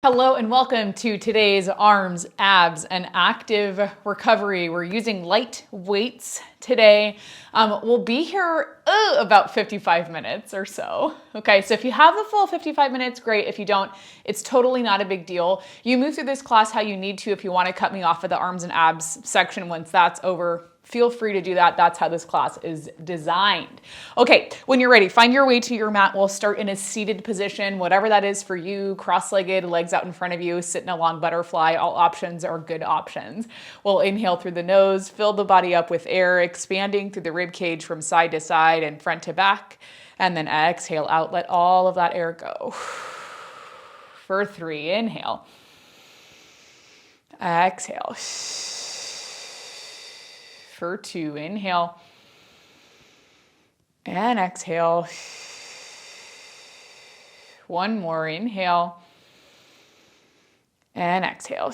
Hello and welcome to today's arms, abs, and active recovery. We're using light weights today. We'll be here about 55 minutes or so. Okay, so if you have the full 55 minutes, great. If you don't, it's totally not a big deal. You move through this class how you need to. If you want to cut me off of the arms and abs section once that's over, feel free to do that. That's how this class is designed. Okay, when you're ready, find your way to your mat. We'll start in a seated position, whatever that is for you, cross-legged, legs out in front of you, sit in a long butterfly. All options are good options. We'll inhale through the nose, fill the body up with air, expanding through the rib cage from side to side and front to back. And then exhale out, let all of that air go. For 3, inhale. Exhale. For 2, inhale and exhale. 1 more, inhale and exhale.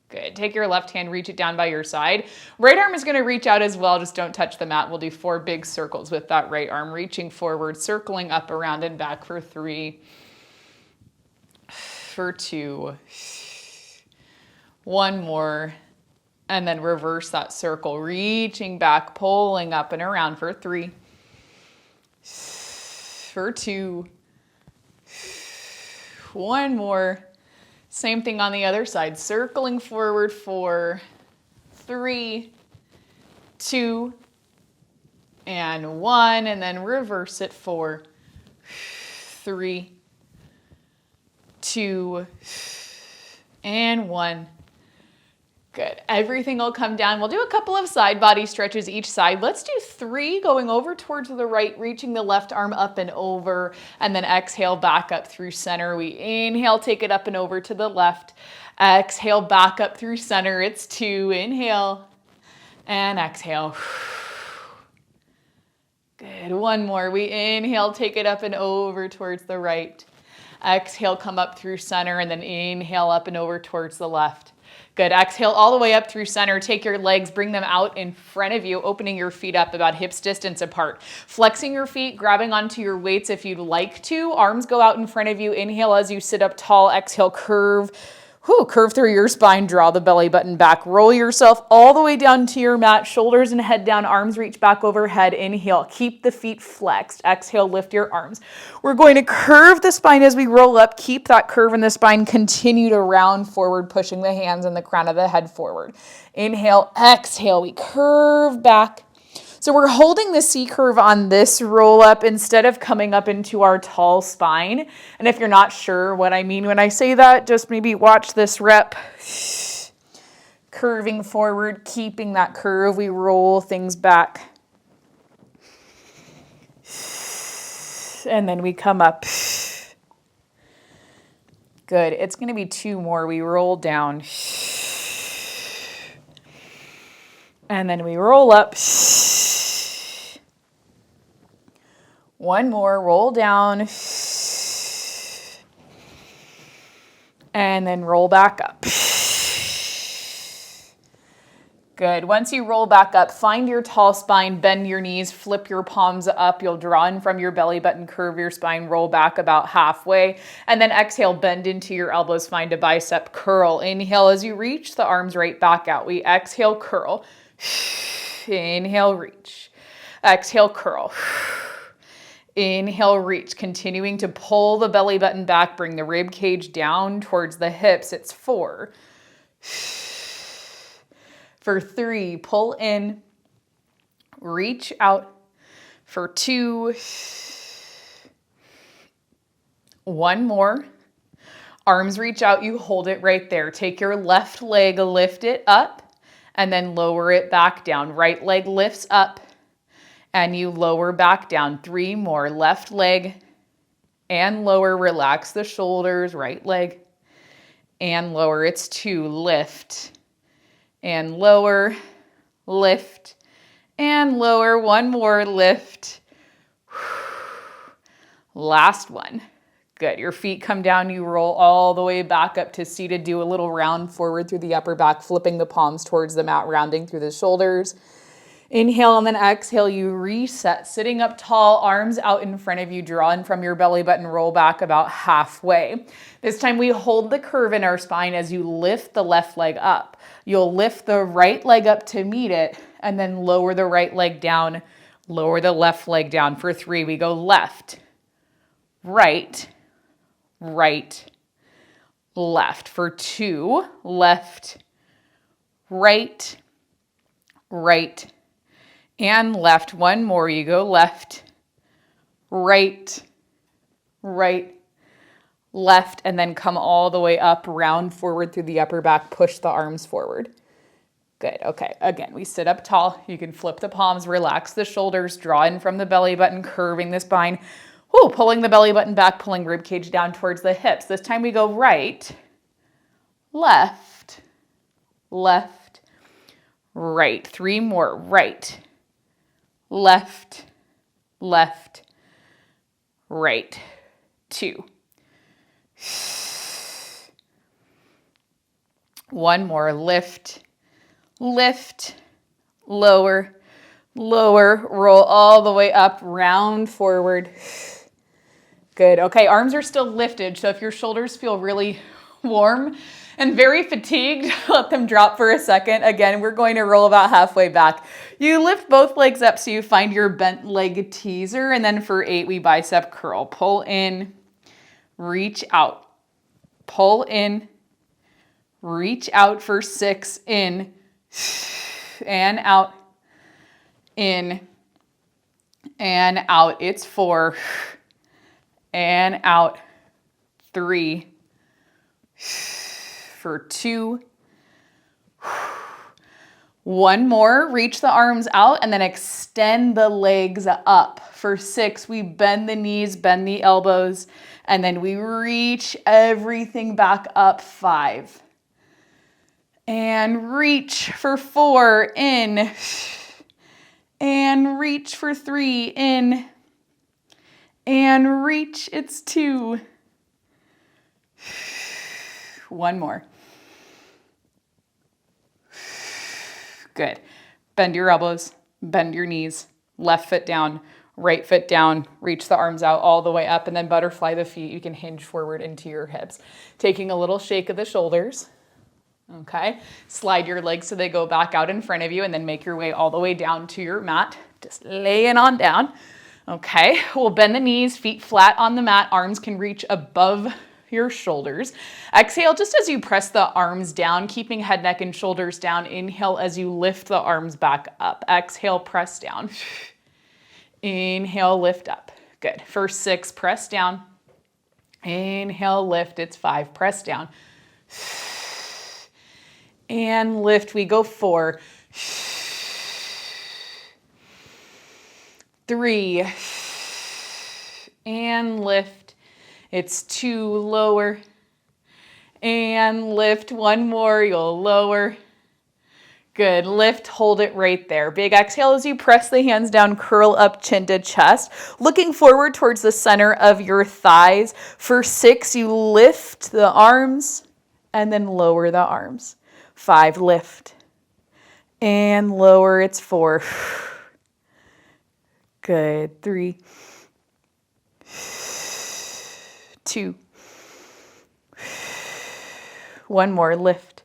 Good. Take your left hand, reach it down by your side. Right arm is going to reach out as well. Just don't touch the mat. We'll do 4 big circles with that right arm, reaching forward, circling up, around, and back for 3, for 2, 1 more, and then reverse that circle, reaching back, pulling up and around for 3, for 2, 1 more. Same thing on the other side, circling forward for 3, 2, and 1, and then reverse it for 3, 2, and 1. Good. Everything will come down. We'll do a couple of side body stretches each side. Let's do 3 going over towards the right, reaching the left arm up and over, and then exhale back up through center. We inhale, take it up and over to the left. Exhale back up through center. It's 2. Inhale and exhale. Good. 1 more. We inhale, take it up and over towards the right. Exhale, come up through center, and then inhale up and over towards the left. Good. Exhale all the way up through center. Take your legs, bring them out in front of you, opening your feet up about hips distance apart. Flexing your feet, grabbing onto your weights if you'd like to. Arms go out in front of you. Inhale as you sit up tall. Exhale, curve. Curve through your spine, draw the belly button back. Roll yourself all the way down to your mat, shoulders and head down, arms reach back overhead. Inhale, keep the feet flexed. Exhale, lift your arms. We're going to curve the spine as we roll up. Keep that curve in the spine. Continue to round forward, pushing the hands and the crown of the head forward. Inhale, exhale, we curve back. So we're holding the C curve on this roll up instead of coming up into our tall spine. And if you're not sure what I mean when I say that, just maybe watch this rep. Curving forward, keeping that curve. We roll things back. And then we come up. Good. It's going to be 2 more. We roll down. And then we roll up. 1 more, roll down, and then roll back up. Good. Once you roll back up, find your tall spine, bend your knees, flip your palms up. You'll draw in from your belly button, curve your spine, roll back about halfway, and then exhale, bend into your elbows, find a bicep curl. Inhale as you reach the arms right back out. We exhale, curl. Inhale, reach. Exhale, curl. Inhale, reach, continuing to pull the belly button back, bring the rib cage down towards the hips. It's 4. For 3, pull in, reach out. For 2, 1 more. Arms reach out, you hold it right there. Take your left leg, lift it up, and then lower it back down. Right leg lifts up. And you lower back down. 3 more. Left leg and lower. Relax the shoulders. Right leg and lower. It's 2. Lift and lower. Lift and lower. 1 more. Lift. Last one. Good. Your feet come down. You roll all the way back up to seated. Do a little round forward through the upper back, flipping the palms towards the mat, rounding through the shoulders. Inhale and then exhale, you reset. Sitting up tall, arms out in front of you, draw in from your belly button, roll back about halfway. This time we hold the curve in our spine as you lift the left leg up. You'll lift the right leg up to meet it and then lower the right leg down, lower the left leg down. For 3, we go left, right, right, left. For 2, left, right, right, and left. One more, you go left, right, right, left, and then come all the way up, round forward through the upper back, push the arms forward. Good, okay, again, we sit up tall. You can flip the palms, relax the shoulders, draw in from the belly button, curving the spine. Woo, pulling the belly button back, pulling rib cage down towards the hips. This time we go right, left, left, right. 3 more, right, left, left, right. 2. 1 more, lift, lift, lower, lower, roll all the way up, round forward. Good, okay, arms are still lifted, so if your shoulders feel really warm and very fatigued, let them drop for a second. Again, we're going to roll about halfway back. You lift both legs up so you find your bent leg teaser, and then for 8, we bicep curl. Pull in, reach out, pull in, reach out. For 6, in, and out, in, and out. It's 4, and out, 3, for 2, 1 more, reach the arms out and then extend the legs up. For 6, we bend the knees, bend the elbows, and then we reach everything back up. 5, and reach. For 4, in, and reach. For 3, in, and reach. It's 2. 1 more. Good. Bend your elbows, bend your knees, left foot down, right foot down, reach the arms out all the way up, and then butterfly the feet. You can hinge forward into your hips. Taking a little shake of the shoulders. Okay. Slide your legs so they go back out in front of you, and then make your way all the way down to your mat. Just laying on down. Okay. We'll bend the knees, feet flat on the mat. Arms can reach above your shoulders. Exhale just as you press the arms down, keeping head, neck, and shoulders down. Inhale as you lift the arms back up. Exhale, press down. Inhale, lift up. Good. For 6, press down. Inhale, lift. It's 5, press down. And lift. We go 4, 3, and lift. It's 2, lower, and lift. 1 more, you'll lower. Good, lift, hold it right there. Big exhale as you press the hands down, curl up, chin to chest. Looking forward towards the center of your thighs. For 6, you lift the arms, and then lower the arms. 5, lift, and lower. It's 4. Good, 3, 2, 1 more, lift.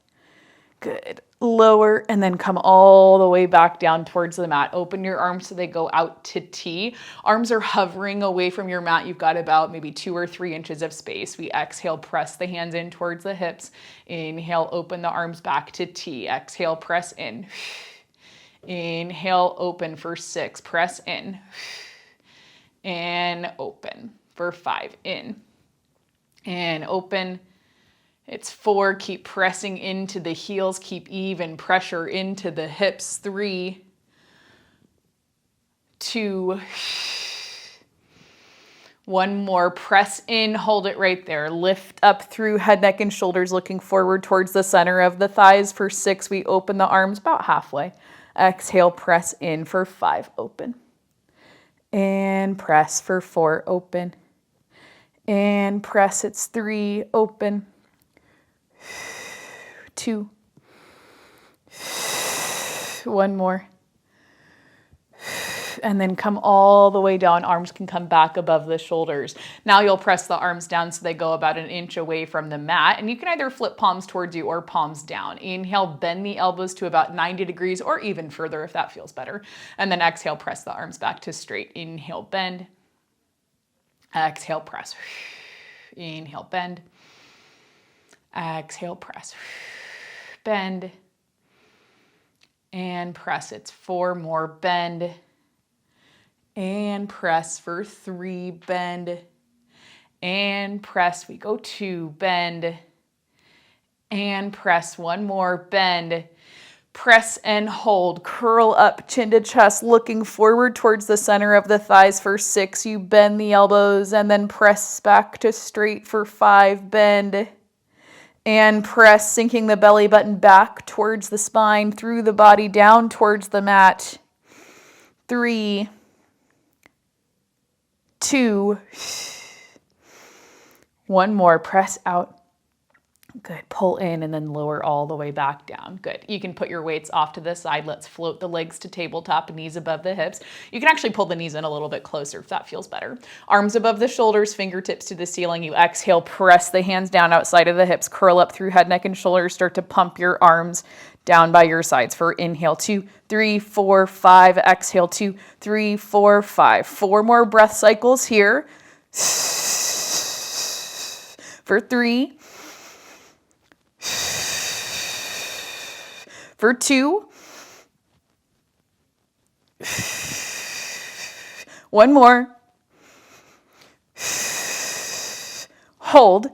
Good. Lower, and then come all the way back down towards the mat. Open your arms so they go out to T. Arms are hovering away from your mat. You've got about maybe 2 or 3 inches of space. We exhale, press the hands in towards the hips. Inhale, open the arms back to T. Exhale, press in. Inhale, open. For 6, press in. And open. For 5, in. And open. It's 4, keep pressing into the heels, keep even pressure into the hips. 3, 2, 1 more, press in, hold it right there. Lift up through head, neck, and shoulders, looking forward towards the center of the thighs. For 6, we open the arms about halfway. Exhale, press in. For 5, open. And press. For 4, open. And press. It's 3, open. 2, 1 more. and then come all the way down. Arms can come back above the shoulders. Now you'll press the arms down so they go about an inch away from the mat, and you can either flip palms towards you or palms down. Inhale, bend the elbows to about 90 degrees or even further if that feels better. And then exhale, press the arms back to straight. Inhale, bend. Exhale, press. Inhale, bend. Exhale, press. Bend. And press. It's 4 more. Bend. And press for 3. Bend. And press. We go 2. Bend. And press. 1 more. Bend. Press and hold. Curl up, chin to chest, looking forward towards the center of the thighs for 6. You bend the elbows and then press back to straight for 5. Bend. And press, sinking the belly button back towards the spine, through the body, down towards the mat. 3, 2, 1 more. Press out. Good. Pull in and then lower all the way back down. Good. You can put your weights off to the side. Let's float the legs to tabletop, knees above the hips. You can actually pull the knees in a little bit closer if that feels better. Arms above the shoulders, fingertips to the ceiling. You exhale, press the hands down outside of the hips, curl up through head, neck, and shoulders. Start to pump your arms down by your sides for inhale, 2, 3, 4, 5. Exhale, 2, 3, 4, 5. 4 more breath cycles here. For 3. For 2. 1 more. Hold.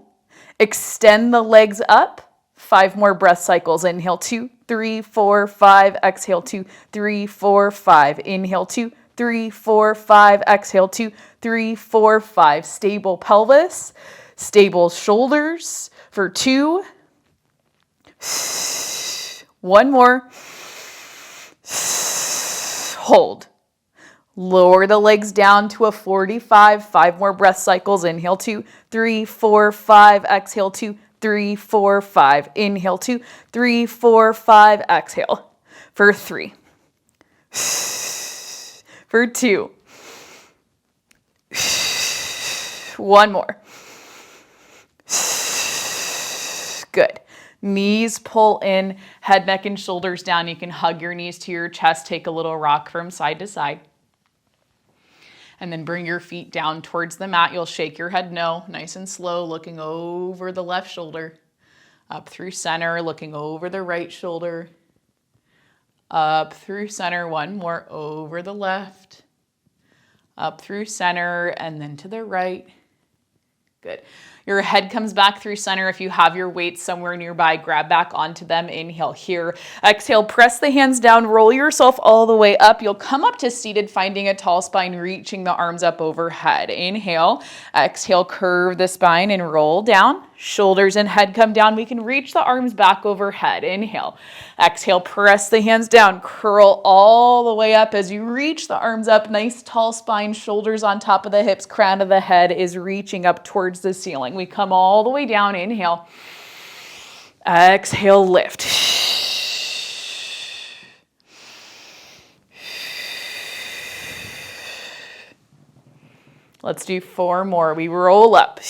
Extend the legs up. 5 more breath cycles. Inhale, 2, 3, 4, 5. Exhale, 2, 3, 4, 5. Inhale, 2, 3, 4, 5. Exhale, 2, 3, 4, 5. Stable pelvis. Stable shoulders for 2. 1 more. Hold. Lower the legs down to a 45. 5 more breath cycles. Inhale, 2, 3, 4, 5. Exhale, 2, 3, 4, 5. Inhale, 2, 3, 4, 5. Exhale for 3. For 2. 1 more. Good. Knees pull in, head, neck, and shoulders down. You can hug your knees to your chest, take a little rock from side to side. And then bring your feet down towards the mat. You'll shake your head no, nice and slow, looking over the left shoulder. Up through center, looking over the right shoulder. Up through center, 1 more, over the left. Up through center, and then to the right. Good. Your head comes back through center. If you have your weights somewhere nearby, grab back onto them. Inhale here. Exhale, press the hands down, roll yourself all the way up. You'll come up to seated, finding a tall spine, reaching the arms up overhead. Inhale. Exhale, curve the spine and roll down. Shoulders and head come down. We can reach the arms back overhead. Inhale. Exhale, press the hands down. Curl all the way up as you reach the arms up. Nice tall spine, shoulders on top of the hips. Crown of the head is reaching up towards the ceiling. We come all the way down. Inhale. Exhale, lift. Let's do 4 more. We roll up.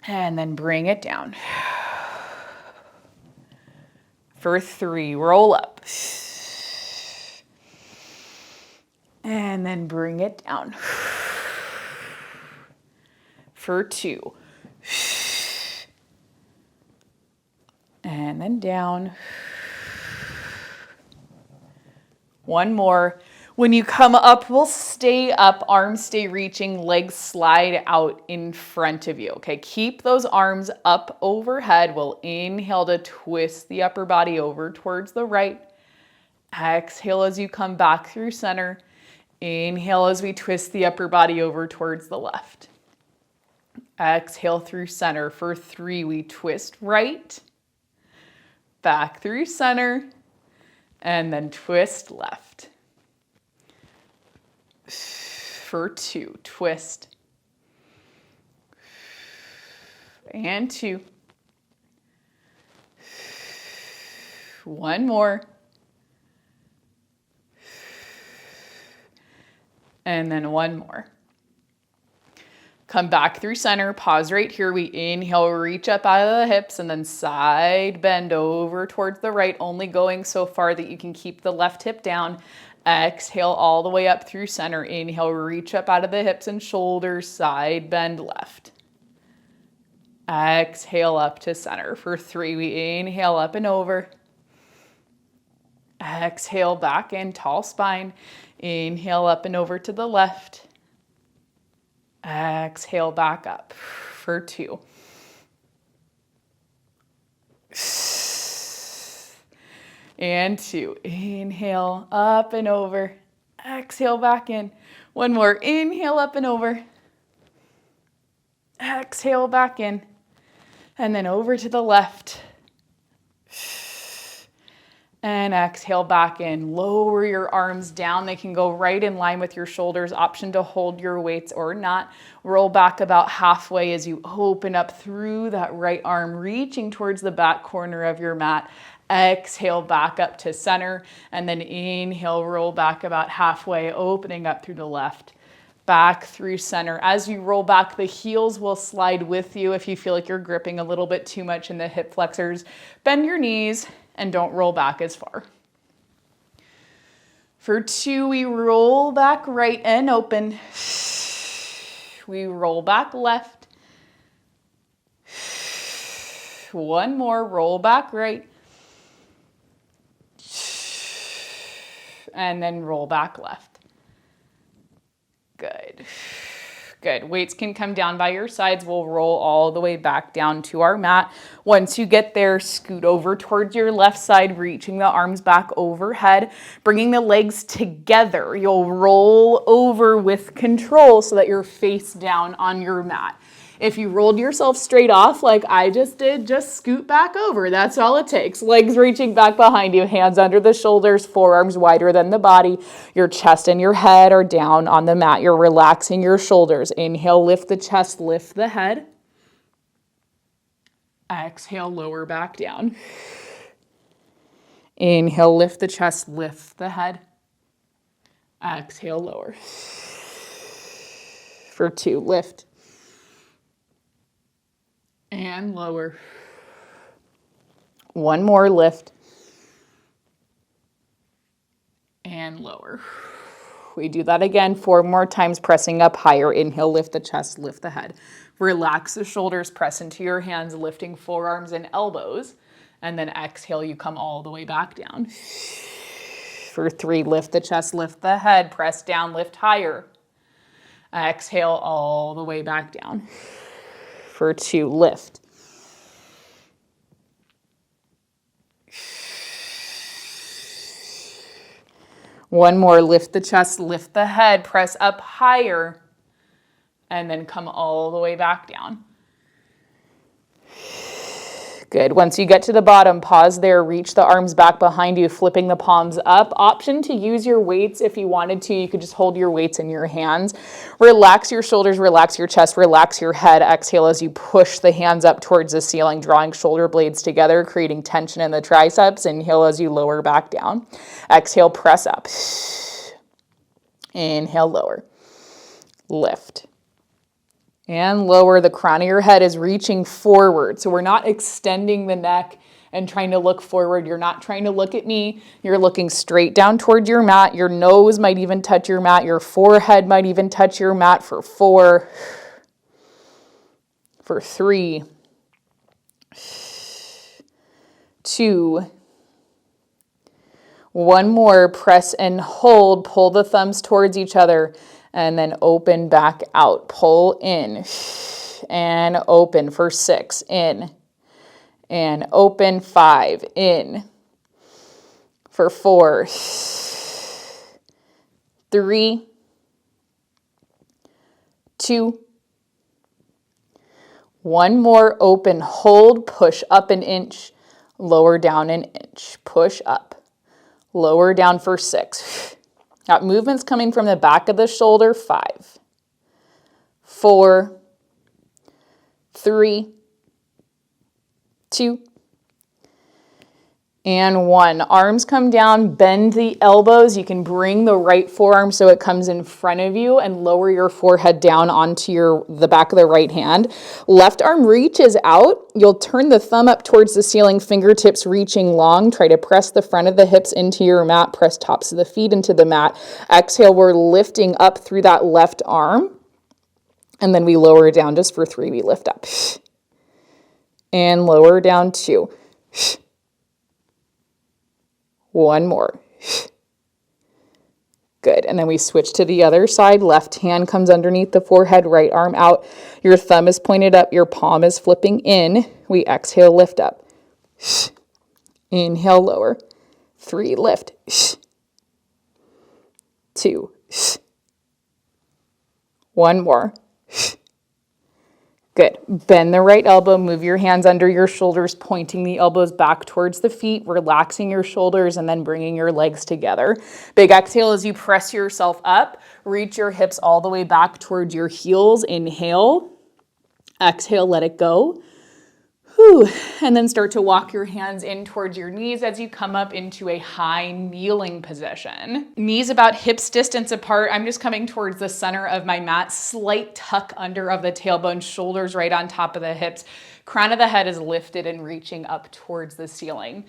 And then bring it down. For 3, roll up. And then bring it down. For 2. And then down. 1 more. When you come up, we'll stay up, arms stay reaching, legs slide out in front of you, okay? Keep those arms up overhead. We'll inhale to twist the upper body over towards the right. Exhale as you come back through center. Inhale as we twist the upper body over towards the left. Exhale through center. For 3, we twist right, back through center, and then twist left. For 2, twist. And 2. 1 more. And then one more. Come back through center, pause right here. We inhale, reach up out of the hips, and then side bend over towards the right, only going so far that you can keep the left hip down. Exhale all the way up through center. Inhale, reach up out of the hips and shoulders, side bend left. Exhale up to center. For 3, we inhale up and over. Exhale back in, tall spine. Inhale up and over to the left. Exhale back up for 2. And 2. Inhale up and over. Exhale back in. One more. Inhale up and over. Exhale back in. And then over to the left. And exhale back in. Lower your arms down. They can go right in line with your shoulders. Option to hold your weights or not. Roll back about halfway as you open up through that right arm, reaching towards the back corner of your mat. Exhale back up to center. And then inhale, roll back about halfway, opening up through the left. Back through center. As you roll back, the heels will slide with you if you feel like you're gripping a little bit too much in the hip flexors. Bend your knees and don't roll back as far. For 2, we roll back right and open. We roll back left. One more, roll back right. And then roll back left. Good. Good. Weights can come down by your sides. We'll roll all the way back down to our mat. Once you get there, scoot over towards your left side, reaching the arms back overhead, bringing the legs together. You'll roll over with control so that you're face down on your mat. If you rolled yourself straight off like I just did, just scoot back over. That's all it takes. Legs reaching back behind you, hands under the shoulders, forearms wider than the body. Your chest and your head are down on the mat. You're relaxing your shoulders. Inhale, lift the chest, lift the head. Exhale, lower back down. Inhale, lift the chest, lift the head. Exhale, lower. For 2, lift. And lower. One more, lift. And lower. We do that again 4 more times, pressing up higher. Inhale, lift the chest, lift the head. Relax the shoulders, press into your hands, lifting forearms and elbows. And then exhale, you come all the way back down. For 3, lift the chest, lift the head, press down, lift higher. Exhale all the way back down. For 2, lift. One more, lift the chest, lift the head, press up higher, and then come all the way back down. Good. Once you get to the bottom, pause there, reach the arms back behind you, flipping the palms up. Option to use your weights if you wanted to. You could just hold your weights in your hands. Relax your shoulders, relax your chest, relax your head. Exhale as you push the hands up towards the ceiling, drawing shoulder blades together, creating tension in the triceps. Inhale as you lower back down. Exhale, press up. Inhale, lower. Lift. And lower. The crown of your head is reaching forward. So we're not extending the neck and trying to look forward. You're not trying to look at me. You're looking straight down toward your mat. Your nose might even touch your mat. Your forehead might even touch your mat. For 4. For 3. 2. One more. Press and hold. Pull the thumbs towards each other. And then open back out. Pull in and open for 6. In and open. 5. In for 4. 3. 2. One more. Open. Hold. Push up an inch. Lower down an inch. Push up. Lower down for 6. Got movements coming from the back of the shoulder. 5, 4, 3, 2, And 1. Arms come down, bend the elbows. You can bring the right forearm so it comes in front of you and lower your forehead down onto the back of the right hand. Left arm reaches out. You'll turn the thumb up towards the ceiling, fingertips reaching long. Try to press the front of the hips into your mat, press tops of the feet into the mat. Exhale, we're lifting up through that left arm. And then we lower down just for 3. We lift up. And lower down 2. 1 more. Good. And then we switch to the other side. Left hand comes underneath the forehead, right arm out. Your thumb is pointed up, your palm is flipping in. We exhale, lift up. Inhale, lower. 3, lift. 2. 1 more. Good. Bend the right elbow, move your hands under your shoulders, pointing the elbows back towards the feet, relaxing your shoulders, and then bringing your legs together. Big exhale as you press yourself up. Reach your hips all the way back towards your heels. Inhale. Exhale, let it go. Whew. And then start to walk your hands in towards your knees as you come up into a high kneeling position. Knees about hips distance apart. I'm just coming towards the center of my mat. Slight tuck under of the tailbone, shoulders right on top of the hips. Crown of the head is lifted and reaching up towards the ceiling.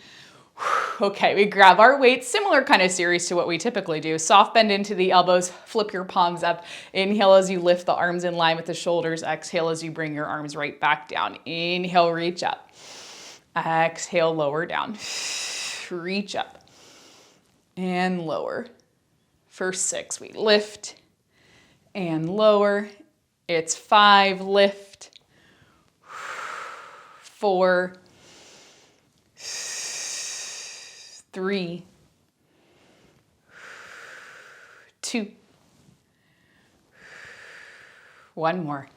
Okay, we grab our weights, similar kind of series to what we typically do. Soft bend into the elbows, flip your palms up. Inhale as you lift the arms in line with the shoulders. Exhale as you bring your arms right back down. Inhale, reach up. Exhale, lower down. Reach up and lower. For 6, we lift and lower. It's 5, lift. 4, 3, 2, 1 more.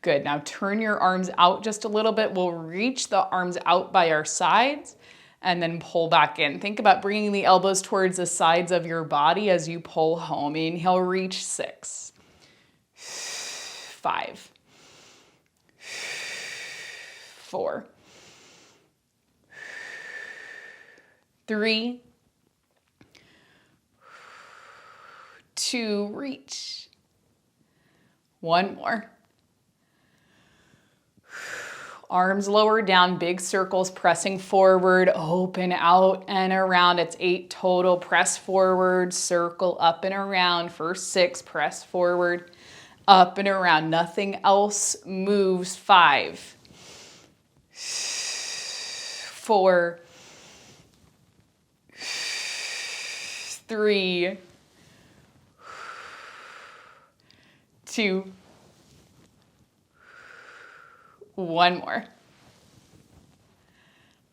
Good. Now turn your arms out just a little bit. We'll reach the arms out by our sides and then pull back in. Think about bringing the elbows towards the sides of your body as you pull home. Inhale, reach. 6, 5, 4, 3, 2, reach. 1 more. Arms lower down, big circles, pressing forward, open out and around. It's 8 total. Press forward, circle up and around. For 6, press forward, up and around. Nothing else moves. 5, 4, 3, 2, 1 more.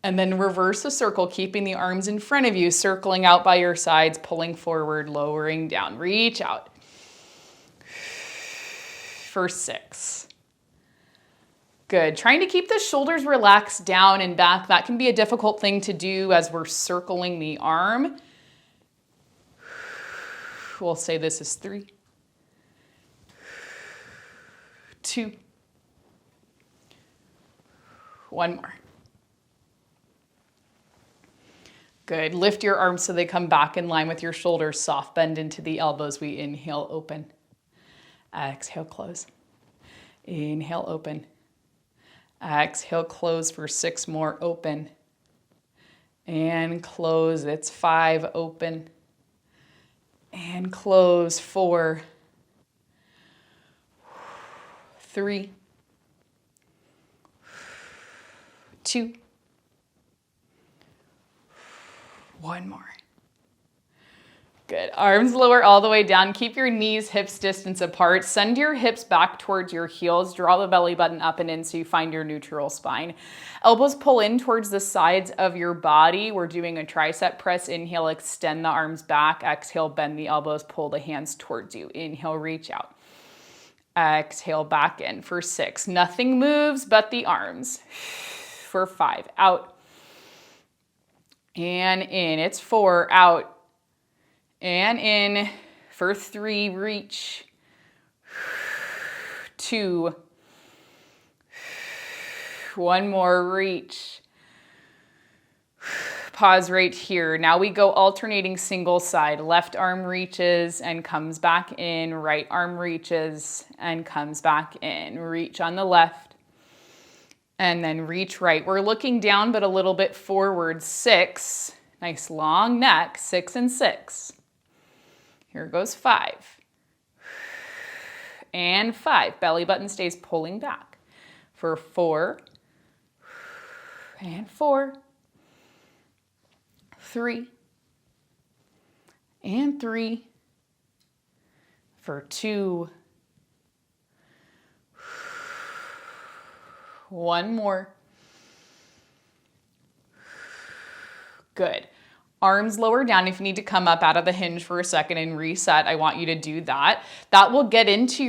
And then reverse the circle, keeping the arms in front of you, circling out by your sides, pulling forward, lowering down. Reach out. For 6. Good. Trying to keep the shoulders relaxed down and back. That can be a difficult thing to do as we're circling the arm. We'll say this is 3, 2, 1 more. Good. Lift your arms so they come back in line with your shoulders. Soft bend into the elbows. We inhale, open. Exhale, close. Inhale, open. Exhale, close for 6 more. Open. And close. It's 5. Open. And close. 4, 3, 2, 1 more. Good. Arms lower all the way down. Keep your knees, hips distance apart. Send your hips back towards your heels. Draw the belly button up and in so you find your neutral spine. Elbows pull in towards the sides of your body. We're doing a tricep press. Inhale, extend the arms back. Exhale, bend the elbows, pull the hands towards you. Inhale, reach out. Exhale, back in. For 6. Nothing moves but the arms. For 5. Out. And in. It's 4. Out. And in. For 3, reach. 2, One more, reach. Pause right here. Now we go alternating single side. Left arm reaches and comes back in. Right arm reaches and comes back in. Reach on the left and then reach right. We're looking down but a little bit forward. 6. Nice long neck. 6 and 6. Here goes 5. And 5. Belly button stays pulling back. For 4. And 4. 3. And 3. For 2. One more. Good. Arms lower down. If you need to come up out of the hinge for a second and reset, I want you to do that. That will get into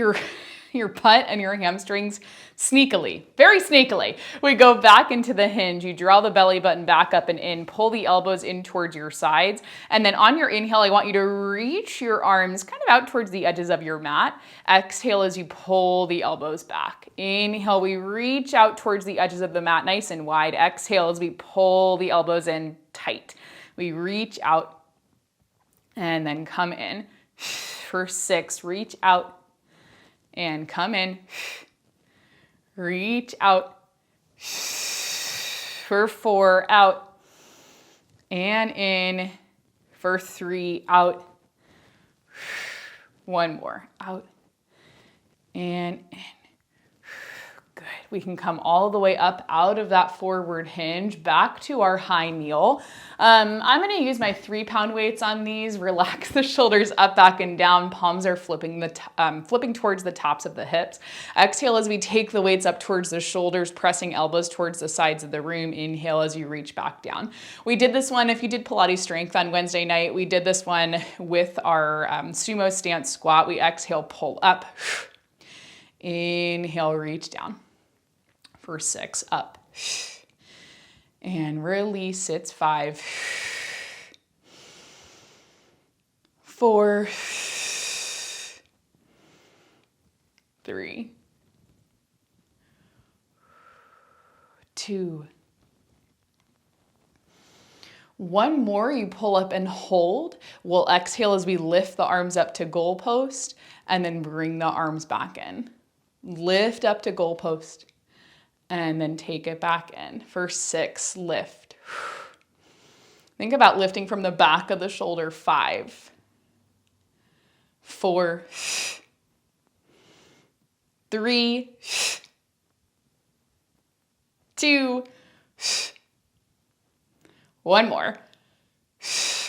your butt and your hamstrings sneakily, very sneakily. We go back into the hinge. You draw the belly button back up and in, pull the elbows in towards your sides. And then on your inhale, I want you to reach your arms kind of out towards the edges of your mat. Exhale as you pull the elbows back. Inhale, we reach out towards the edges of the mat nice and wide. Exhale as we pull the elbows in tight. We reach out and then come in. For 6, reach out and come in. Reach out. For 4, out and in. For 3, out. One more, out and in. Good. We can come all the way up out of that forward hinge back to our high kneel. I'm going to use my 3-pound weights on these. Relax the shoulders up, back, and down. Palms are flipping towards the tops of the hips. Exhale as we take the weights up towards the shoulders, pressing elbows towards the sides of the room. Inhale as you reach back down. We did this one, if you did Pilates strength on Wednesday night, we did this one with our sumo stance squat. We exhale, pull up. Inhale, reach down. For 6, up. And release, it's 5. 4. 3. 2. One more, you pull up and hold. We'll exhale as we lift the arms up to goalpost and then bring the arms back in. Lift up to goalpost and then take it back in. For 6, lift. Think about lifting from the back of the shoulder. 5, 4, 3, 2, one more.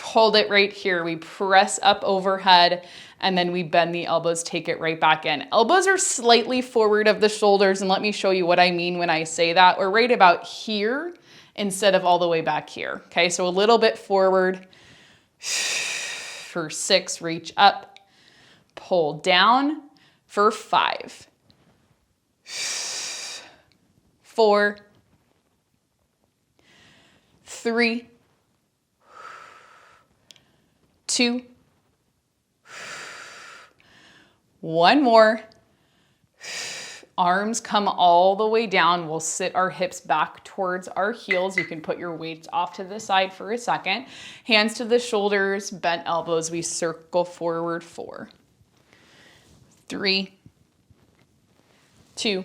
Hold it right here. We press up overhead and then we bend the elbows, take it right back in. Elbows are slightly forward of the shoulders, and let me show you what I mean when I say that. We're right about here instead of all the way back here. Okay, so a little bit forward. For 6, reach up, pull down. For 5, 4, 3, 2, one more. Arms come all the way down. We'll sit our hips back towards our heels. You can put your weights off to the side for a second. Hands to the shoulders, bent elbows. We circle forward. 4, 3, 2,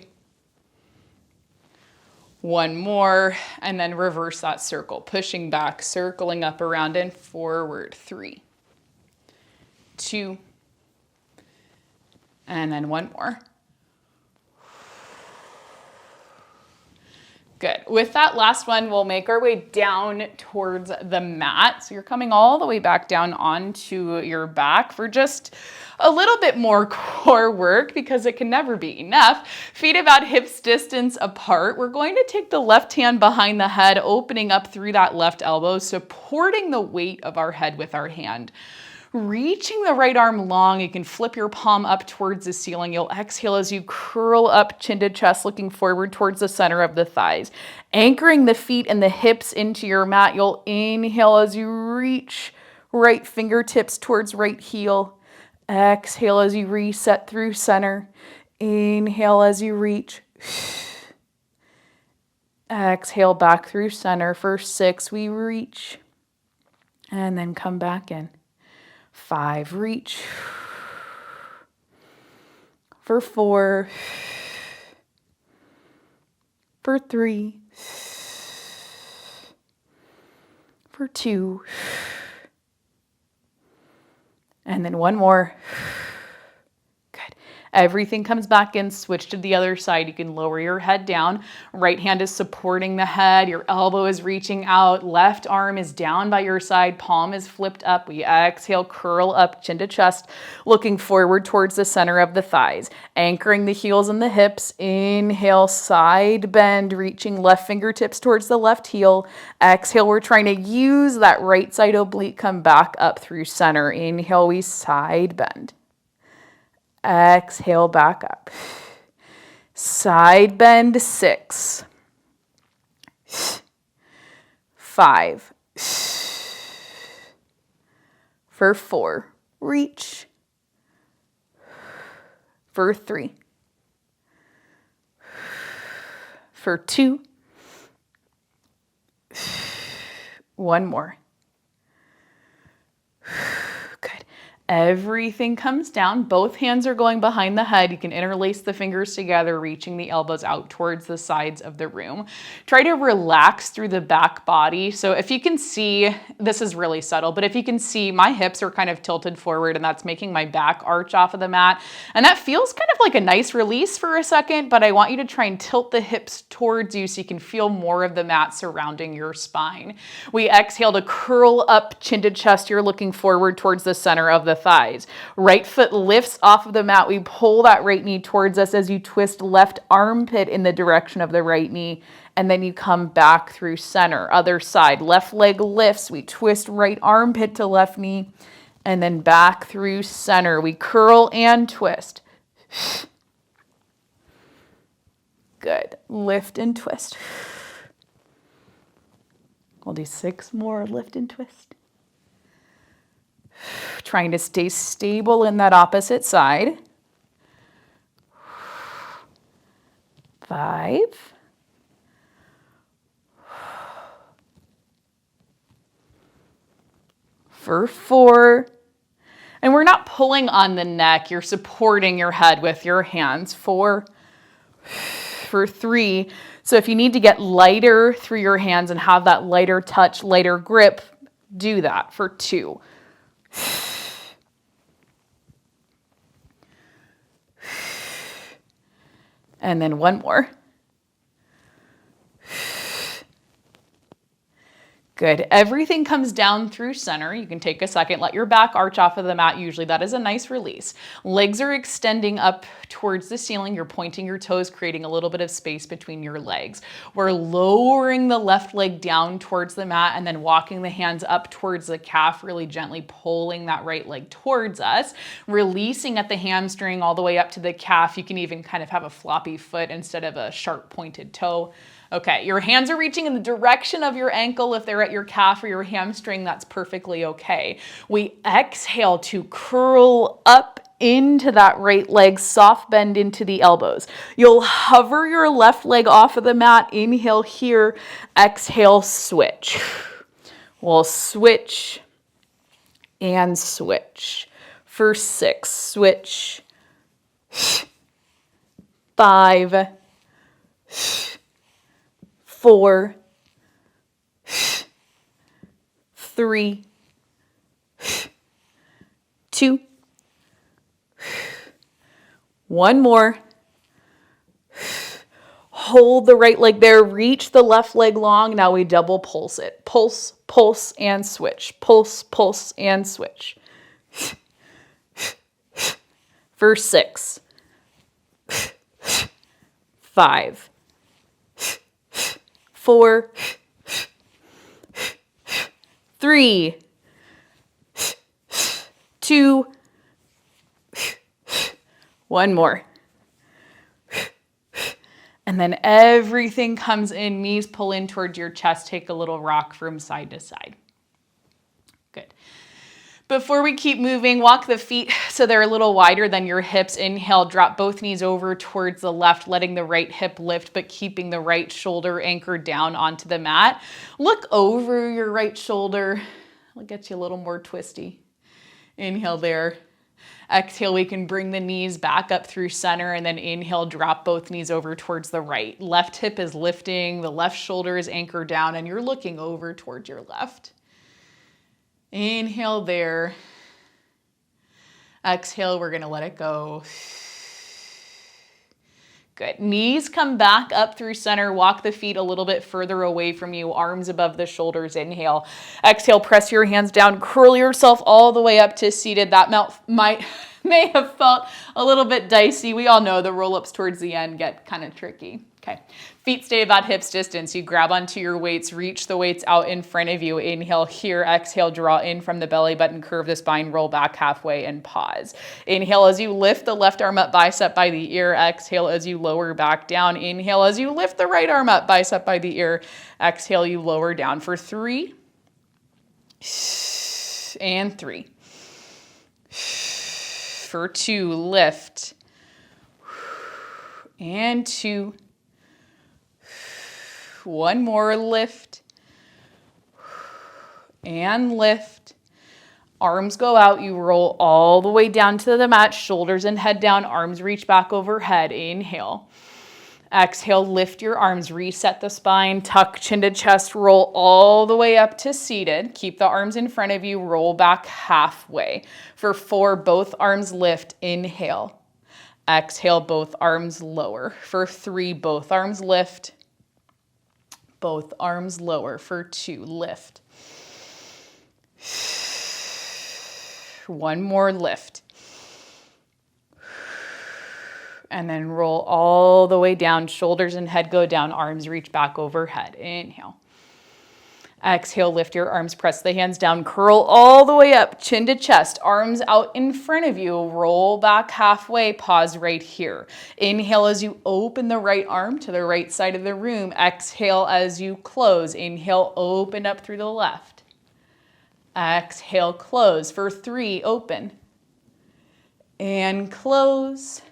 one more, and then reverse that circle, pushing back, circling up, around, and forward. 3, 2, and then one more. Good. With that last one, we'll make our way down towards the mat. So you're coming all the way back down onto your back for just a little bit more core work, because it can never be enough. Feet about hips distance apart. We're going to take the left hand behind the head, opening up through that left elbow, supporting the weight of our head with our hand. Reaching the right arm long, you can flip your palm up towards the ceiling. You'll exhale as you curl up, chin to chest, looking forward towards the center of the thighs. Anchoring the feet and the hips into your mat, you'll inhale as you reach right fingertips towards right heel. Exhale as you reset through center. Inhale as you reach. Exhale back through center. For 6, we reach. And then come back in. 5, reach. For 4. For 3. For 2. And then one more. Good. Everything comes back in. Switch to the other side. You can lower your head down. Right hand is supporting the head. Your elbow is reaching out. Left arm is down by your side. Palm is flipped up. We exhale, curl up, chin to chest, looking forward towards the center of the thighs. Anchoring the heels and the hips. Inhale, side bend, reaching left fingertips towards the left heel. Exhale, we're trying to use that right side oblique. Come back up through center. Inhale, we side bend. Exhale, back up. Side bend, 6. 5. For 4, reach. For 3. For 2. One more. Good. Everything comes down. Both hands are going behind the head. You can interlace the fingers together, reaching the elbows out towards the sides of the room. Try to relax through the back body. So if you can see, this is really subtle, but if you can see, my hips are kind of tilted forward, and that's making my back arch off of the mat. And that feels kind of like a nice release for a second, but I want you to try and tilt the hips towards you so you can feel more of the mat surrounding your spine. We exhale to curl up, chin to chest. You're looking forward towards the center of the thighs. Right foot lifts off of the mat. We pull that right knee towards us as you twist left armpit in the direction of the right knee, and then you come back through center. Other side, left leg lifts. We twist right armpit to left knee, and then back through center. We curl and twist. Good. Lift and twist. We'll do 6 more. Lift and twist. Trying to stay stable in that opposite side. 5. For 4. And we're not pulling on the neck. You're supporting your head with your hands. 4. For 3. So if you need to get lighter through your hands and have that lighter touch, lighter grip, do that. For 2. And then one more. Good. Everything comes down through center. You can take a second, let your back arch off of the mat. Usually that is a nice release. Legs are extending up towards the ceiling. You're pointing your toes, creating a little bit of space between your legs. We're lowering the left leg down towards the mat and then walking the hands up towards the calf, really gently pulling that right leg towards us, releasing at the hamstring all the way up to the calf. You can even kind of have a floppy foot instead of a sharp pointed toe. Okay, your hands are reaching in the direction of your ankle. If they're at your calf or your hamstring, that's perfectly okay. We exhale to curl up into that right leg, soft bend into the elbows. You'll hover your left leg off of the mat. Inhale here, exhale, switch. We'll switch and switch. For 6, switch. 5, 4, 3, 2, one more. Hold the right leg there, reach the left leg long. Now we double pulse it. Pulse, pulse, and switch. Pulse, pulse, and switch. For 6, 5, 4, 3, 2, one more. And then everything comes in, knees pull in towards your chest, take a little rock from side to side. Good. Before we keep moving, walk the feet so they're a little wider than your hips. Inhale, drop both knees over towards the left, letting the right hip lift, but keeping the right shoulder anchored down onto the mat. Look over your right shoulder. It'll get you a little more twisty. Inhale there. Exhale, we can bring the knees back up through center, and then inhale, drop both knees over towards the right. Left hip is lifting, the left shoulder is anchored down, and you're looking over towards your left. Inhale there. Exhale, we're gonna let it go. Good. Knees come back up through center. Walk the feet a little bit further away from you. Arms above the shoulders. Inhale. Exhale, press your hands down. Curl yourself all the way up to seated. That may have felt a little bit dicey. We all know the roll-ups towards the end get kind of tricky. Okay. Feet stay about hips distance. You grab onto your weights, reach the weights out in front of you. Inhale here, exhale, draw in from the belly button, curve the spine, roll back halfway and pause. Inhale as you lift the left arm up, bicep by the ear. Exhale as you lower back down. Inhale as you lift the right arm up, bicep by the ear. Exhale, you lower down for 3 and 3. For 2, lift. And 2. One more, lift. And lift. Arms go out, you roll all the way down to the mat, shoulders and head down, arms reach back overhead. Inhale. Exhale, lift your arms, reset the spine, tuck chin to chest, roll all the way up to seated. Keep the arms in front of you, roll back halfway. For 4, both arms lift, inhale. Exhale, both arms lower. For 3, both arms lift. Both arms lower. For 2, lift. One more, lift. And then roll all the way down, shoulders and head go down, arms reach back overhead. Inhale. Exhale, lift your arms, press the hands down, curl all the way up, chin to chest, arms out in front of you, roll back halfway, pause right here. Inhale as you open the right arm to the right side of the room. Exhale as you close. Inhale, open up through the left. Exhale, close. For 3, open. And close.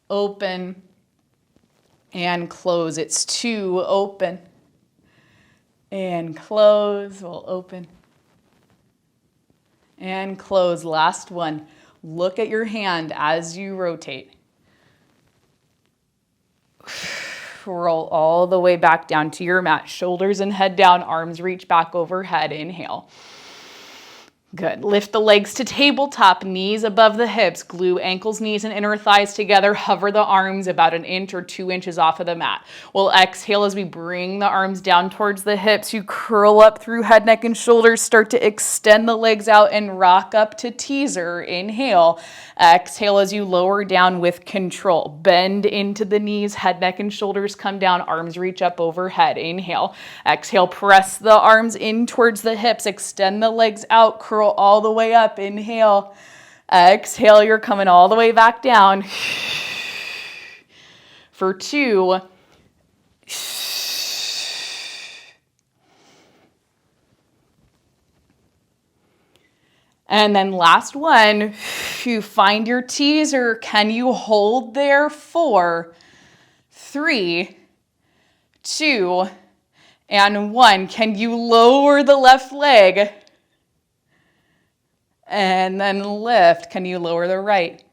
Open. And close. It's 2, open. And close, we'll open. And close, last one. Look at your hand as you rotate. Roll all the way back down to your mat. Shoulders and head down, arms reach back overhead. Inhale. Good. Lift the legs to tabletop, knees above the hips. Glue ankles, knees, and inner thighs together. Hover the arms about 1 inch or 2 inches off of the mat. We'll exhale as we bring the arms down towards the hips. You curl up through head, neck, and shoulders. Start to extend the legs out and rock up to teaser. Inhale. Exhale as you lower down with control. Bend into the knees, head, neck, and shoulders come down. Arms reach up overhead. Inhale. Exhale, press the arms in towards the hips. Extend the legs out. Curl all the way up. Inhale. Exhale, you're coming all the way back down. For 2. And then last one, you find your teaser. Can you hold there? 4, 3, 2, and 1. Can you lower the left leg? And then lift. Can you lower the right?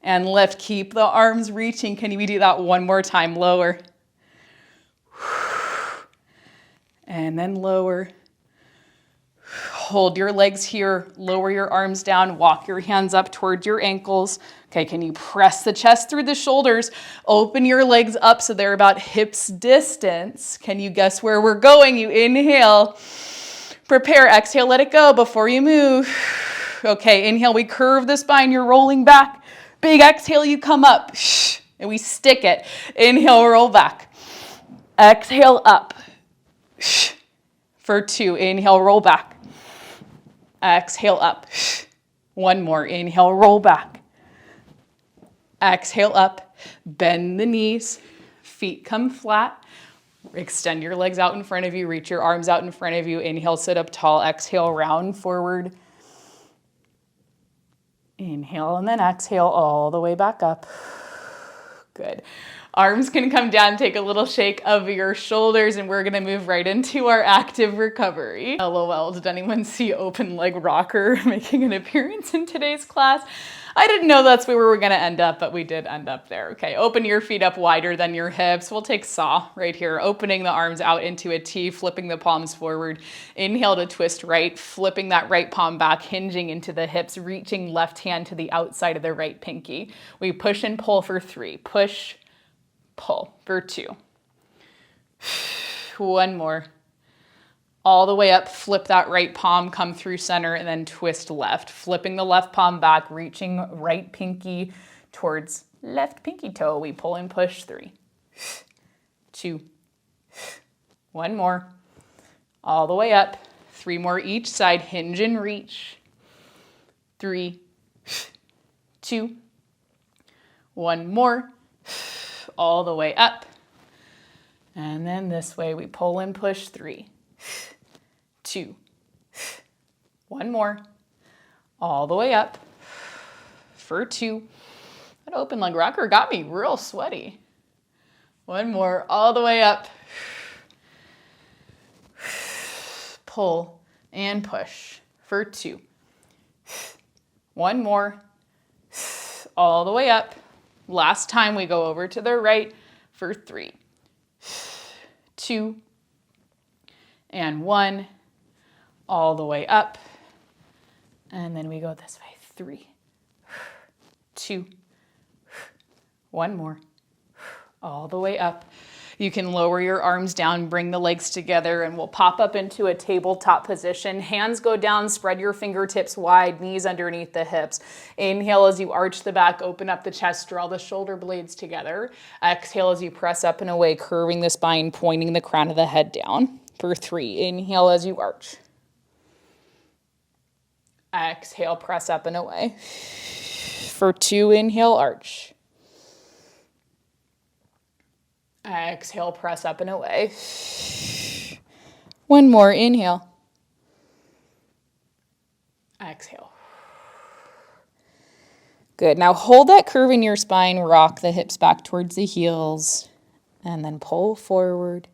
And lift. Keep the arms reaching. Can we do that one more time? Lower. And then lower. Hold your legs here. Lower your arms down. Walk your hands up towards your ankles. Okay, can you press the chest through the shoulders? Open your legs up so they're about hips distance. Can you guess where we're going? You inhale. Prepare, exhale, let it go before you move. Okay, inhale, we curve the spine, you're rolling back. Big exhale, you come up, and we stick it. Inhale, roll back. Exhale, up. For 2, inhale, roll back. Exhale, up. One more, inhale, roll back. Exhale, up. Bend the knees, feet come flat. Extend your legs out in front of you, reach your arms out in front of you. Inhale, sit up tall. Exhale, round forward. Inhale and then exhale all the way back up. Good. Arms can come down, take a little shake of your shoulders, and we're gonna move right into our active recovery. LOL, did anyone see open leg rocker making an appearance in today's class? I didn't know that's where we were gonna end up, but we did end up there. Okay, open your feet up wider than your hips. We'll take saw right here, opening the arms out into a T, flipping the palms forward. Inhale to twist right, flipping that right palm back, hinging into the hips, reaching left hand to the outside of the right pinky. We push and pull for 3. Push, pull for 2. One more. All the way up, flip that right palm, come through center, and then twist left. Flipping the left palm back, reaching right pinky towards left pinky toe. We pull and push 3, 2, one more. All the way up, 3 more each side, hinge and reach. 3, 2, one more. All the way up. And then this way we pull and push 3, 2, one more. All the way up for 2. That open leg rocker got me real sweaty. One more, all the way up. Pull and push for 2. One more, all the way up. Last time we go over to the right for 3, 2, and 1, all the way up. And then we go this way, 3, 2, one more, all the way up. You can lower your arms down, bring the legs together, and we'll pop up into a tabletop position. Hands go down, spread your fingertips wide, knees underneath the hips. Inhale as you arch the back, open up the chest, draw the shoulder blades together. Exhale as you press up and away, curving the spine, pointing the crown of the head down. For 3, inhale as you arch. Exhale, press up and away. For 2, inhale, arch. Exhale, press up and away. One more, inhale. Exhale. Good, now hold that curve in your spine, rock the hips back towards the heels, and then pull forward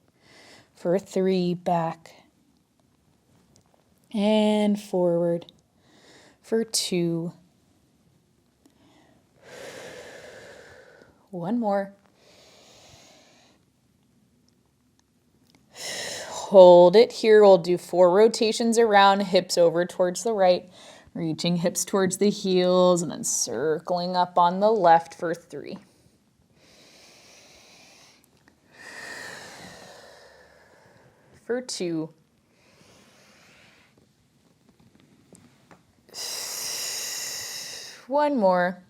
for 3, back, and forward for 2. One more. Hold it here. We'll do 4 rotations around, hips over towards the right, reaching hips towards the heels, and then circling up on the left for 3. For 2. One more.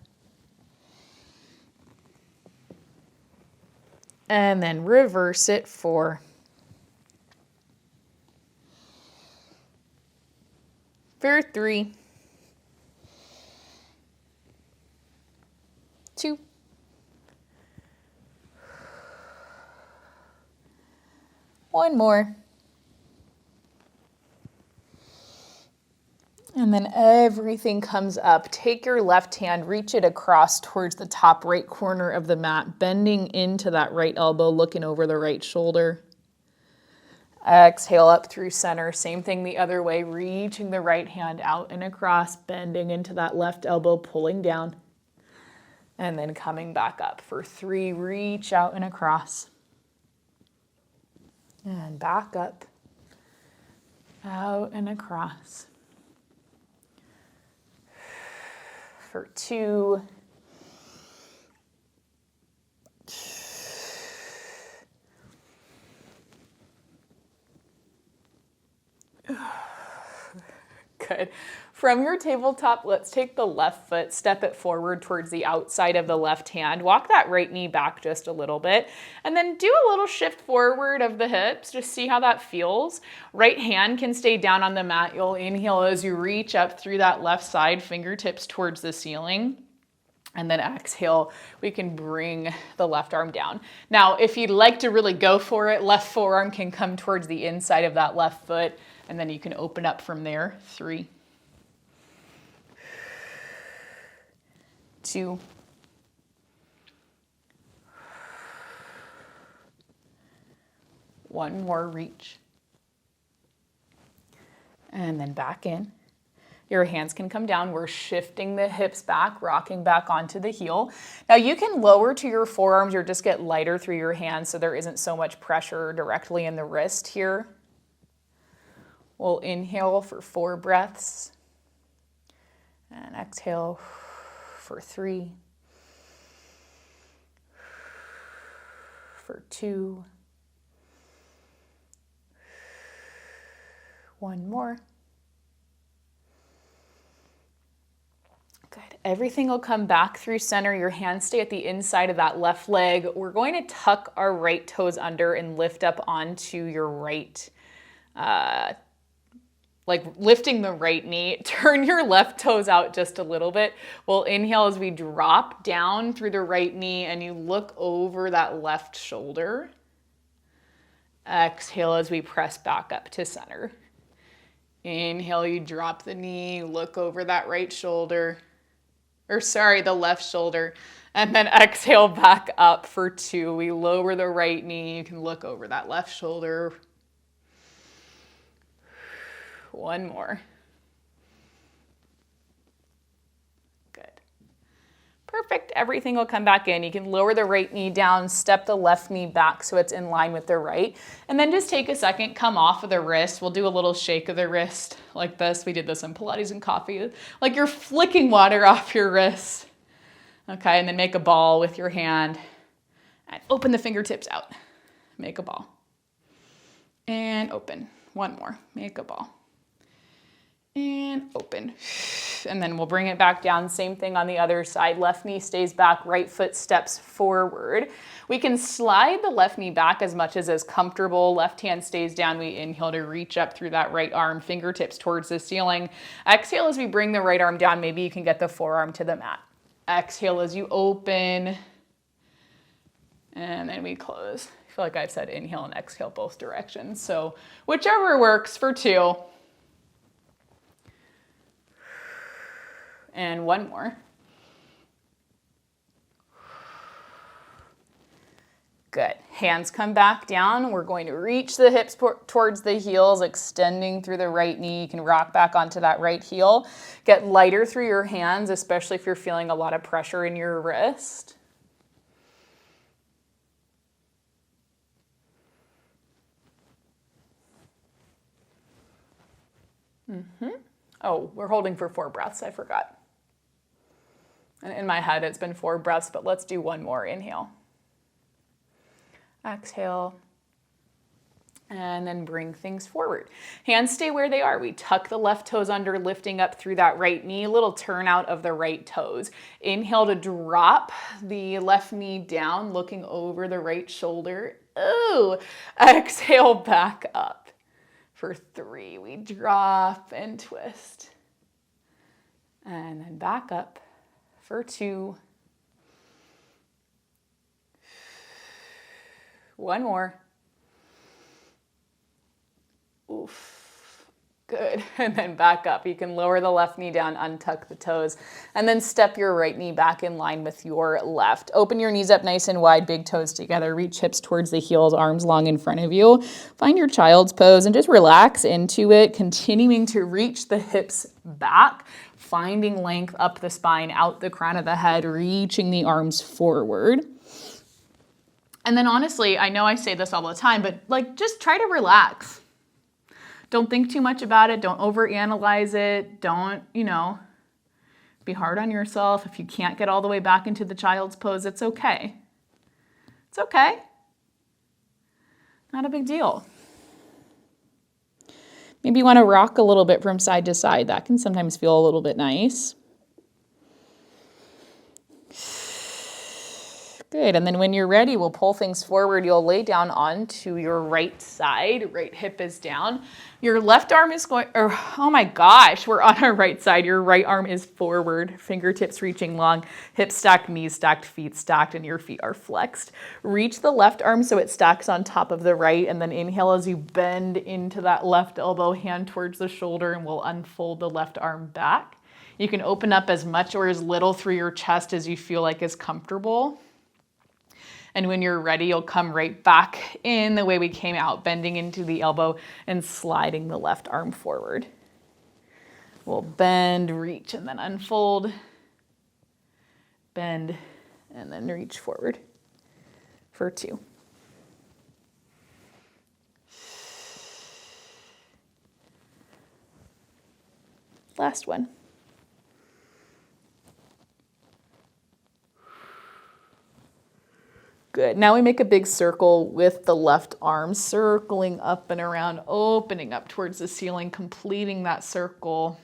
And then reverse it for 3, 2, one more. And then everything comes up. Take your left hand, reach it across towards the top right corner of the mat, bending into that right elbow, looking over the right shoulder. Exhale up through center. Same thing the other way, reaching the right hand out and across, bending into that left elbow, pulling down. And then coming back up for 3, reach out and across. And back up, out and across. For 2, good. From your tabletop, let's take the left foot, step it forward towards the outside of the left hand. Walk that right knee back just a little bit, and then do a little shift forward of the hips. Just see how that feels. Right hand can stay down on the mat. You'll inhale as you reach up through that left side, fingertips towards the ceiling. And then exhale, we can bring the left arm down. Now, if you'd like to really go for it, left forearm can come towards the inside of that left foot, and then you can open up from there. 3, 2, 1 more, reach. And then back in. Your hands can come down. We're shifting the hips back, rocking back onto the heel. Now you can lower to your forearms or just get lighter through your hands so there isn't so much pressure directly in the wrist here. We'll inhale for 4 breaths and exhale for 3, for 2, 1 more. Good. Everything will come back through center. Your hands stay at the inside of that left leg. We're going to tuck our right toes under and lift up onto your right, like lifting the right knee. Turn your left toes out just a little bit. We'll inhale as we drop down through the right knee and you look over that left shoulder. Exhale as we press back up to center. Inhale, you drop the knee, look over that right shoulder. The left shoulder, and then exhale back up for 2. We lower the right knee. You can look over that left shoulder. 1 more. Good. Perfect. Everything will come back in. You can lower the right knee down, step the left knee back so it's in line with the right, and then just take a second, come off of the wrist. We'll do a little shake of the wrist like this. We did this in Pilates and coffee, like you're flicking water off your wrist. Okay, and then make a ball with your hand and open the fingertips out. Make a ball. And open. 1 more. Make a ball. And open. And then we'll bring it back down. Same thing on the other side. Left knee stays back, right foot steps forward. We can slide the left knee back as much as is comfortable. Left hand stays down. We inhale to reach up through that right arm, fingertips towards the ceiling. Exhale as we bring the right arm down. Maybe you can get the forearm to the mat. Exhale as you open. And then we close. I feel like I've said inhale and exhale both directions. So whichever works for 2. And 1 more. Good. Hands come back down. We're going to reach the hips towards the heels, extending through the right knee. You can rock back onto that right heel. Get lighter through your hands, especially if you're feeling a lot of pressure in your wrist. Oh, we're holding for 4 breaths. I forgot. And in my head, it's been 4 breaths, but let's do 1 more. Inhale. Exhale. And then bring things forward. Hands stay where they are. We tuck the left toes under, lifting up through that right knee, little turn out of the right toes. Inhale to drop the left knee down, looking over the right shoulder. Ooh. Exhale back up. For 3, we drop and twist. And then back up. For 2. 1 more. Oof. Good. And then back up. You can lower the left knee down, untuck the toes, and then step your right knee back in line with your left. Open your knees up nice and wide, big toes together. Reach hips towards the heels, arms long in front of you. Find your child's pose and just relax into it, continuing to reach the hips back, finding length up the spine, out the crown of the head, reaching the arms forward. And then honestly, I know I say this all the time, but like just try to relax. Don't think too much about it. Don't overanalyze it. Don't, be hard on yourself. If you can't get all the way back into the child's pose, it's okay. It's okay. Not a big deal. Maybe you want to rock a little bit from side to side. That can sometimes feel a little bit nice. Good. And then when you're ready, we'll pull things forward. You'll lay down onto your right side. Right hip is down. Your left arm is going, oh my gosh, we're on our right side. Your right arm is forward, fingertips reaching long, hips stacked, knees stacked, feet stacked, and your feet are flexed. Reach the left arm so it stacks on top of the right, and then inhale as you bend into that left elbow, hand towards the shoulder, and we'll unfold the left arm back. You can open up as much or as little through your chest as you feel like is comfortable. And when you're ready, you'll come right back in the way we came out, bending into the elbow and sliding the left arm forward. We'll bend, reach, and then unfold. Bend, and then reach forward for 2. Last one. Good. Now we make a big circle with the left arm, circling up and around, opening up towards the ceiling, completing that circle.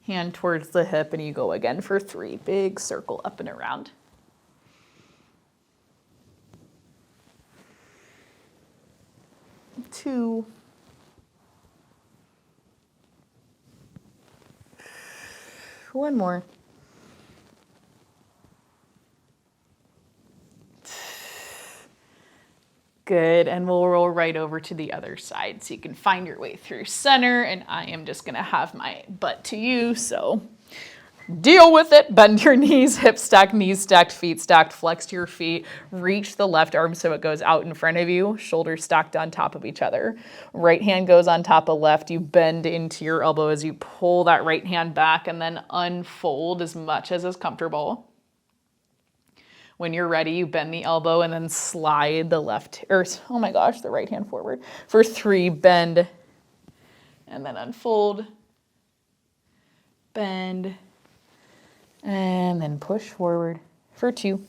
Hand towards the hip, and you go again for 3. Big circle up and around. Two. One more. Good, and we'll roll right over to the other side so you can find your way through center, and I am just gonna have my butt to you, so deal with it. Bend your knees stacked, feet stacked, flex your feet, reach the left arm so it goes out in front of you, shoulders stacked on top of each other. Right hand goes on top of left, you bend into your elbow as you pull that right hand back and then unfold as much as is comfortable. When you're ready, you bend the elbow and then slide the the right hand forward. For 3, bend, and then unfold, bend, and then push forward for 2.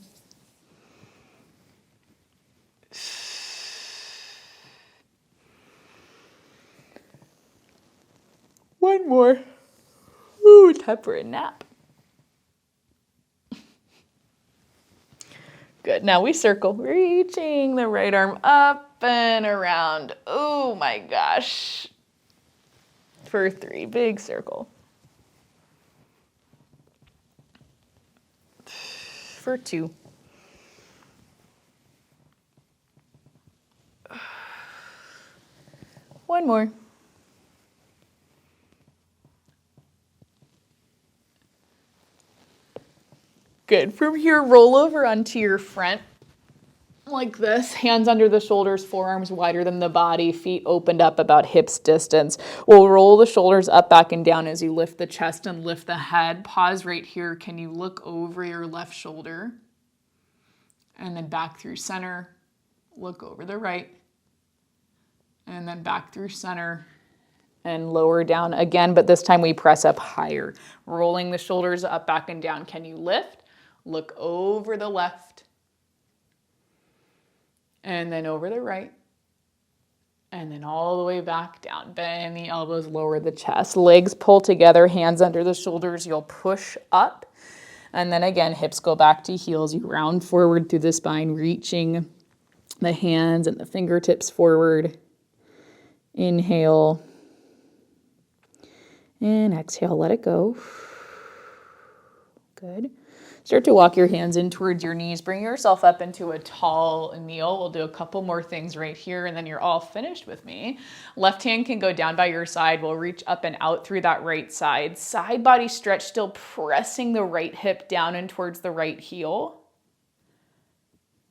One more. Ooh, time for a nap. Good. Now we circle, reaching the right arm up and around. Oh my gosh. For 3, big circle. For 2. One more. Good. From here, roll over onto your front like this. Hands under the shoulders, forearms wider than the body, feet opened up about hips distance. We'll roll the shoulders up, back, and down as you lift the chest and lift the head. Pause right here. Can you look over your left shoulder? And then back through center. Look over the right. And then back through center. And lower down again, but this time we press up higher. Rolling the shoulders up, back, and down. Can you lift? Look over the left, and then over the right, and then all the way back down. Bend the elbows, lower the chest. Legs pull together, hands under the shoulders. You'll push up, and then again, hips go back to heels. You round forward through the spine, reaching the hands and the fingertips forward. Inhale, and exhale, let it go. Good. Start to walk your hands in towards your knees. Bring yourself up into a tall kneel. We'll do a couple more things right here, and then you're all finished with me. Left hand can go down by your side. We'll reach up and out through that right side. Side body stretch, still pressing the right hip down and towards the right heel.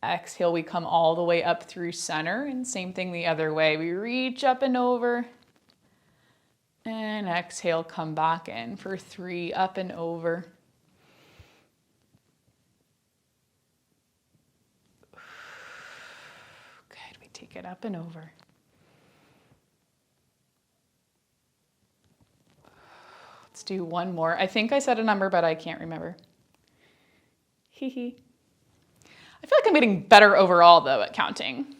Exhale, we come all the way up through center, and same thing the other way. We reach up and over. And exhale, come back in for 3, up and over. Take it up and over. Let's do one more. I think I said a number, but I can't remember. Hee hee. I feel like I'm getting better overall, though, at counting.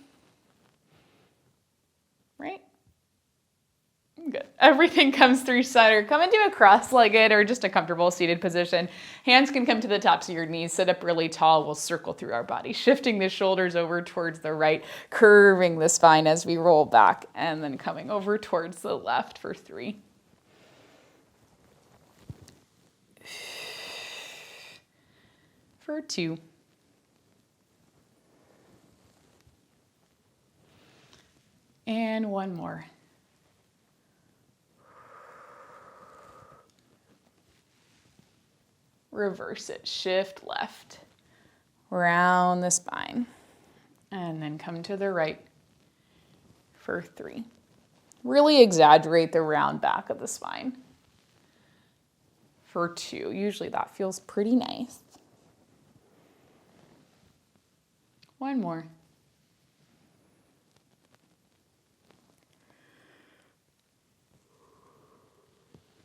Right? Good. Everything comes through center. Come into a cross-legged or just a comfortable seated position. Hands can come to the tops of your knees. Sit up really tall. We'll circle through our body, shifting the shoulders over towards the right, curving the spine as we roll back, and then coming over towards the left for 3. For 2. And one more. reverse it. Shift left, round the spine, and then come to the right for 3. Really exaggerate the round back of the spine. For 2, usually that feels pretty nice. 1 more.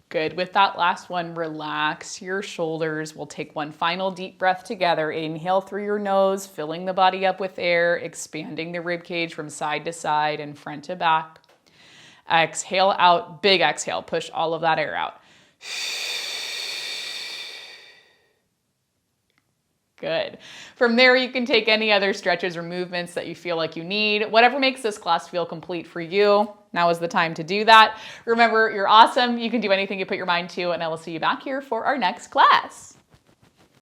Good. With that last one, relax your shoulders. We'll take one final deep breath together. Inhale through your nose, filling the body up with air, expanding the rib cage from side to side and front to back. Exhale out, big exhale, push all of that air out. Good. From there, you can take any other stretches or movements that you feel like you need. Whatever makes this class feel complete for you, now is the time to do that. Remember, you're awesome. You can do anything you put your mind to, and I will see you back here for our next class.